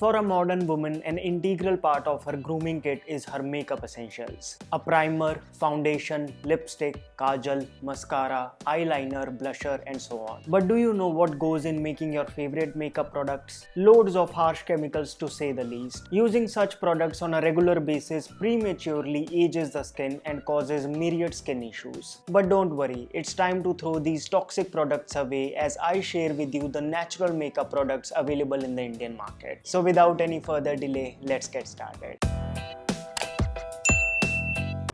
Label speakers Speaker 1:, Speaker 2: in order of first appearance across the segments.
Speaker 1: For a modern woman, an integral part of her grooming kit is her makeup essentials. A primer, foundation, lipstick, kajal, mascara, eyeliner, blusher and so on. But do you know what goes in making your favorite makeup products? Loads of harsh chemicals to say the least. Using such products on a regular basis prematurely ages the skin and causes myriad skin issues. But don't worry, it's time to throw these toxic products away as I share with you the natural makeup products available in the Indian market. So without any further delay, let's get started.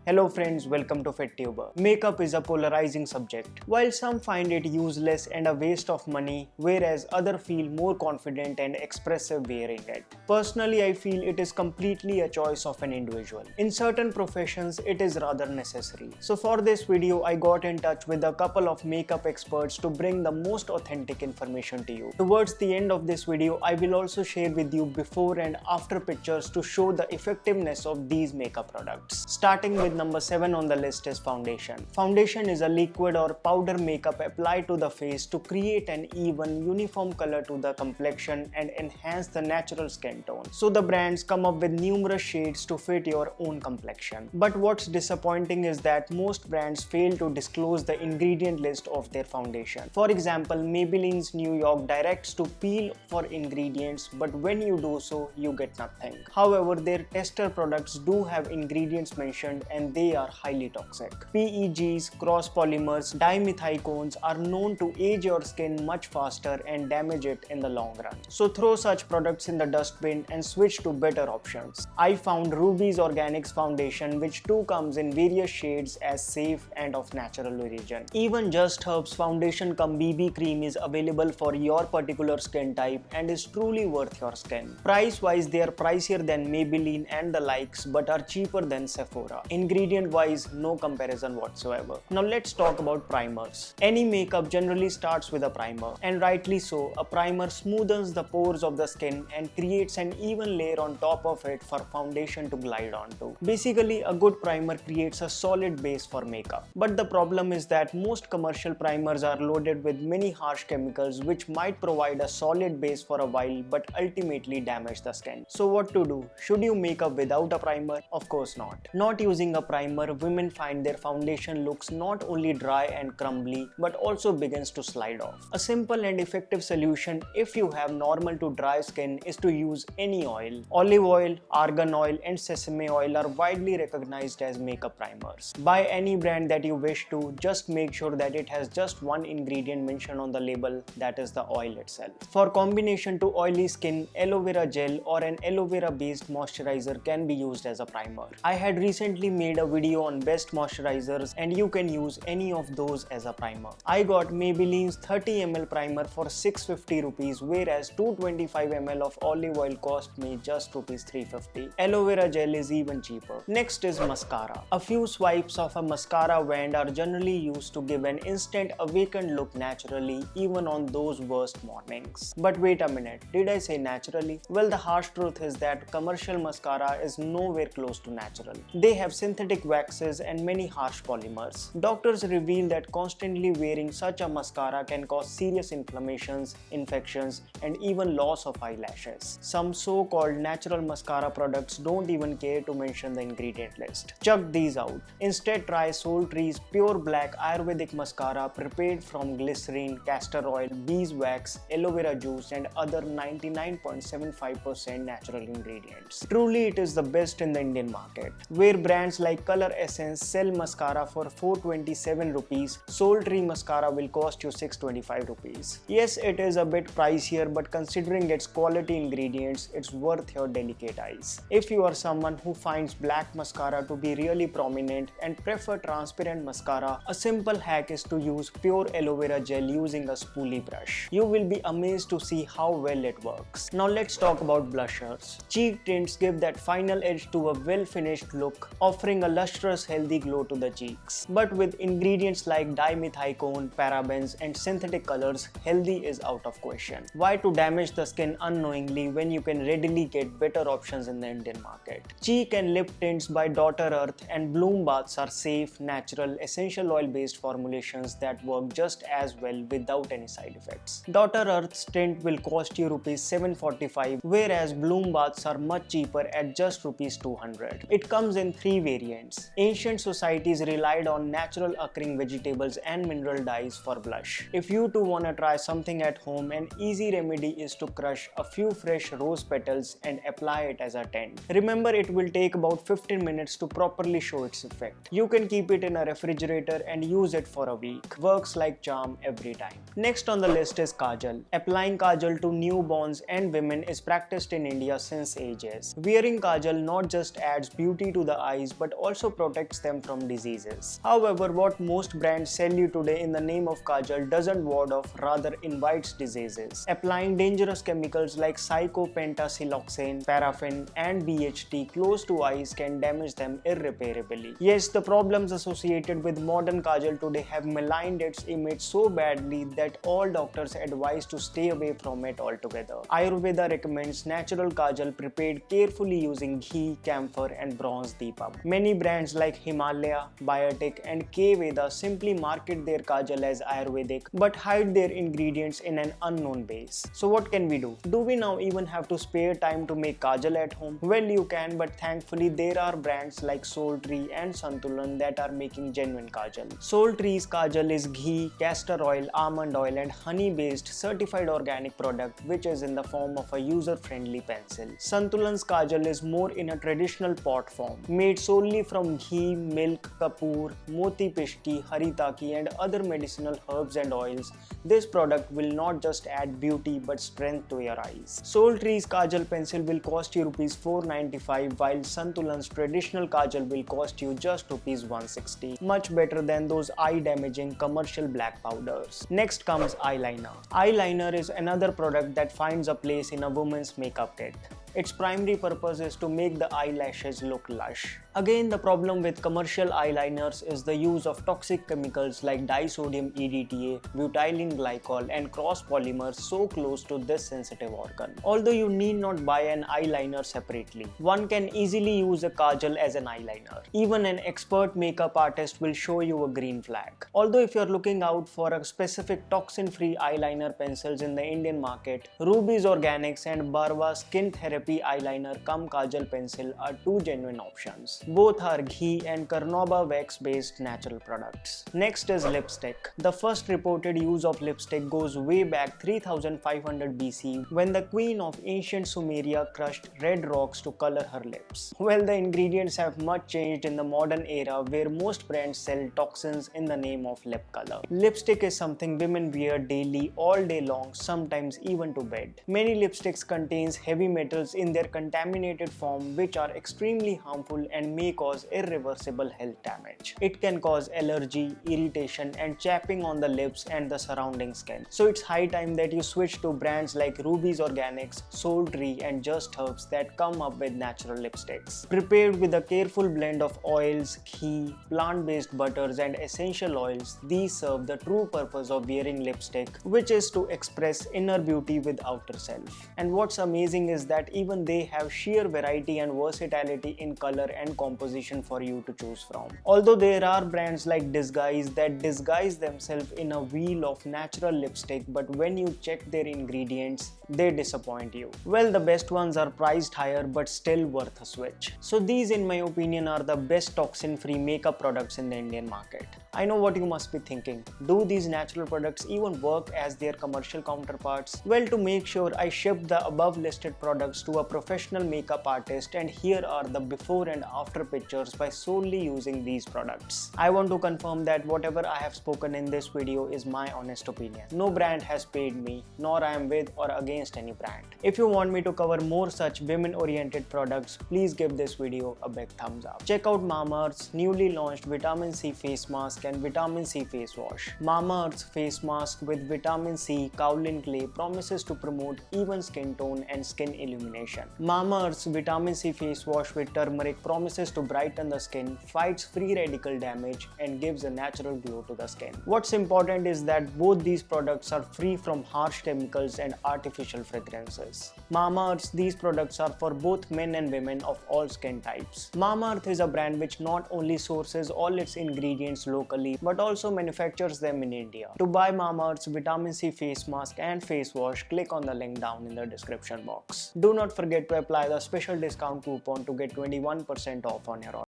Speaker 1: Hello friends, welcome to FitTuber. Makeup is a polarizing subject. While some find it useless and a waste of money, whereas others feel more confident and expressive wearing it. Personally, I feel it is completely a choice of an individual. In certain professions, it is rather necessary. So for this video, I got in touch with a couple of makeup experts to bring the most authentic information to you. Towards the end of this video, I will also share with you before and after pictures to show the effectiveness of these makeup products. Starting with number 7 on the list is foundation. Foundation is a liquid or powder makeup applied to the face to create an even, uniform color to the complexion and enhance the natural skin tone. So the brands come up with numerous shades to fit your own complexion. But what's disappointing is that most brands fail to disclose the ingredient list of their foundation. For example, Maybelline's New York directs to peel for ingredients, but when you do so, you get nothing. However, their tester products do have ingredients mentioned and they are highly toxic. PEGs, cross polymers, dimethycones are known to age your skin much faster and damage it in the long run. So throw such products in the dustbin and switch to better options. I found Ruby's Organics foundation, which too comes in various shades, as safe and of natural origin. Even Just Herbs foundation cum BB cream is available for your particular skin type and is truly worth your skin. Price wise, they are pricier than Maybelline and the likes, but are cheaper than Sephora. Ingredient wise, no comparison whatsoever. Now let's talk about primers. Any makeup generally starts with a primer, and rightly so. A primer smoothens the pores of the skin and creates an even layer on top of it for foundation to glide onto. Basically, a good primer creates a solid base for makeup. But the problem is that most commercial primers are loaded with many harsh chemicals which might provide a solid base for a while but ultimately damage the skin. So what to do? Should you make up without a primer? Of course not. Not using a primer, women find their foundation looks not only dry and crumbly but also begins to slide off. A simple and effective solution if you have normal to dry skin is to use any oil. Olive oil, argan oil and sesame oil are widely recognized as makeup primers. Buy any brand that you wish to, just make sure that it has just one ingredient mentioned on the label, that is the oil itself. For combination to oily skin, aloe vera gel or an aloe vera based moisturizer can be used as a primer. I had recently made a video on best moisturizers and you can use any of those as a primer. I got Maybelline's 30 ml primer for 650 rupees, whereas 225 ml of olive oil cost me just rupees 350. Aloe vera gel is even cheaper. Next is mascara. A few swipes of a mascara wand are generally used to give an instant awakened look naturally, even on those worst mornings. But wait a minute, did I say naturally? Well, the harsh truth is that commercial mascara is nowhere close to natural. They have synthetic waxes and many harsh polymers. Doctors reveal that constantly wearing such a mascara can cause serious inflammations, infections, and even loss of eyelashes. Some so-called natural mascara products don't even care to mention the ingredient list. Check these out. Instead, try Soultree's Pure Black Ayurvedic Mascara prepared from glycerine, castor oil, beeswax, aloe vera juice, and other 99.75% natural ingredients. Truly, it is the best in the Indian market. Where brands like Color Essence sell mascara for 427 rupees, Soultree mascara will cost you 625 rupees. Yes, it is a bit pricier, but considering its quality ingredients, it's worth your delicate eyes. If you are someone who finds black mascara to be really prominent and prefer transparent mascara, a simple hack is to use pure aloe vera gel using a spoolie brush. You will be amazed to see how well it works. Now let's talk about blushers. Cheek tints give that final edge to a well-finished look, offering bring a lustrous, healthy glow to the cheeks. But with ingredients like dimethicone, parabens, and synthetic colors, healthy is out of question. Why to damage the skin unknowingly when you can readily get better options in the Indian market? Cheek and lip tints by Dr. Earth and Bloom Baths are safe, natural, essential oil-based formulations that work just as well without any side effects. Dr. Earth's tint will cost you Rs 745, whereas Bloom Baths are much cheaper at just Rs 200. It comes in 3 variants. Ancient societies relied on natural occurring vegetables and mineral dyes for blush. If you too wanna try something at home, an easy remedy is to crush a few fresh rose petals and apply it as a tint. Remember, it will take about 15 minutes to properly show its effect. You can keep it in a refrigerator and use it for a week. Works like charm every time. Next on the list is Kajal. Applying Kajal to newborns and women is practiced in India since ages. Wearing Kajal not just adds beauty to the eyes but also protects them from diseases. However, what most brands sell you today in the name of Kajal doesn't ward off, rather invites diseases. Applying dangerous chemicals like cyclopentasiloxane, paraffin, and BHT close to eyes can damage them irreparably. Yes, the problems associated with modern Kajal today have maligned its image so badly that all doctors advise to stay away from it altogether. Ayurveda recommends natural Kajal prepared carefully using ghee, camphor, and bronze deepam. Many brands like Himalaya, Biotic, and K-Veda simply market their Kajal as Ayurvedic but hide their ingredients in an unknown base. So what can we do? Do we now even have to spare time to make Kajal at home? Well, you can, but thankfully there are brands like Soul Tree and Santulan that are making genuine Kajal. Soul Tree's Kajal is ghee, castor oil, almond oil, and honey based certified organic product which is in the form of a user-friendly pencil. Santulan's Kajal is more in a traditional pot form, made solely from ghee, milk, kapoor, moti pishti, haritaki, and other medicinal herbs and oils. This product will not just add beauty but strength to your eyes. Soul Tree's Kajal pencil will cost you Rs 495, while Santulan's traditional Kajal will cost you just Rs 160. Much better than those eye-damaging commercial black powders. Next comes eyeliner. Eyeliner is another product that finds a place in a woman's makeup kit. Its primary purpose is to make the eyelashes look lush. Again, the problem with commercial eyeliners is the use of toxic chemicals like disodium EDTA, butylene glycol, and cross polymers so close to this sensitive organ. Although you need not buy an eyeliner separately, one can easily use a kajal as an eyeliner. Even an expert makeup artist will show you a green flag. Although if you're looking out for a specific toxin-free eyeliner pencils in the Indian market, Ruby's Organics and Barwa Skin Therapy Eyeliner Cum Kajal Pencil are two genuine options. Both are ghee and carnauba wax based natural products. Next is lipstick. The first reported use of lipstick goes way back 3500 BC when the queen of ancient Sumeria crushed red rocks to color her lips. Well, the ingredients have much changed in the modern era where most brands sell toxins in the name of lip color. Lipstick is something women wear daily, all day long, sometimes even to bed. Many lipsticks contains heavy metals in their contaminated form which are extremely harmful and may cause irreversible health damage. It can cause allergy, irritation, and chapping on the lips and the surrounding skin. So it's high time that you switch to brands like Ruby's Organics, Soul Tree, and Just Herbs that come up with natural lipsticks. Prepared with a careful blend of oils, ghee, plant-based butters, and essential oils, these serve the true purpose of wearing lipstick, which is to express inner beauty with outer self. And what's amazing is that even they have sheer variety and versatility in color and composition for you to choose from. Although there are brands like Disguise that disguise themselves in a wheel of natural lipstick, but when you check their ingredients, they disappoint you. Well, the best ones are priced higher but still worth a switch. So these, in my opinion, are the best toxin-free makeup products in the Indian market. I know what you must be thinking. Do these natural products even work as their commercial counterparts? Well, to make sure, I shipped the above listed products to a professional makeup artist, and here are the before and after pictures by solely using these products. I want to confirm that whatever I have spoken in this video is my honest opinion. No brand has paid me, nor I am with or against any brand. If you want me to cover more such women-oriented products, please give this video a big thumbs up. Check out Mamaearth's newly launched Vitamin C Face Mask and Vitamin C Face Wash. Mamaearth's face mask with Vitamin C kaolin clay promises to promote even skin tone and skin illumination. Mamaearth's Vitamin C Face Wash with turmeric promises promises to brighten the skin, fights free radical damage, and gives a natural glow to the skin. What's important is that both these products are free from harsh chemicals and artificial fragrances. Mamaearth, these products are for both men and women of all skin types. Mamaearth is a brand which not only sources all its ingredients locally but also manufactures them in India. To buy Mamaearth's Vitamin C face mask and face wash, click on the link down in the description box. Do not forget to apply the special discount coupon to get 21% off on your order.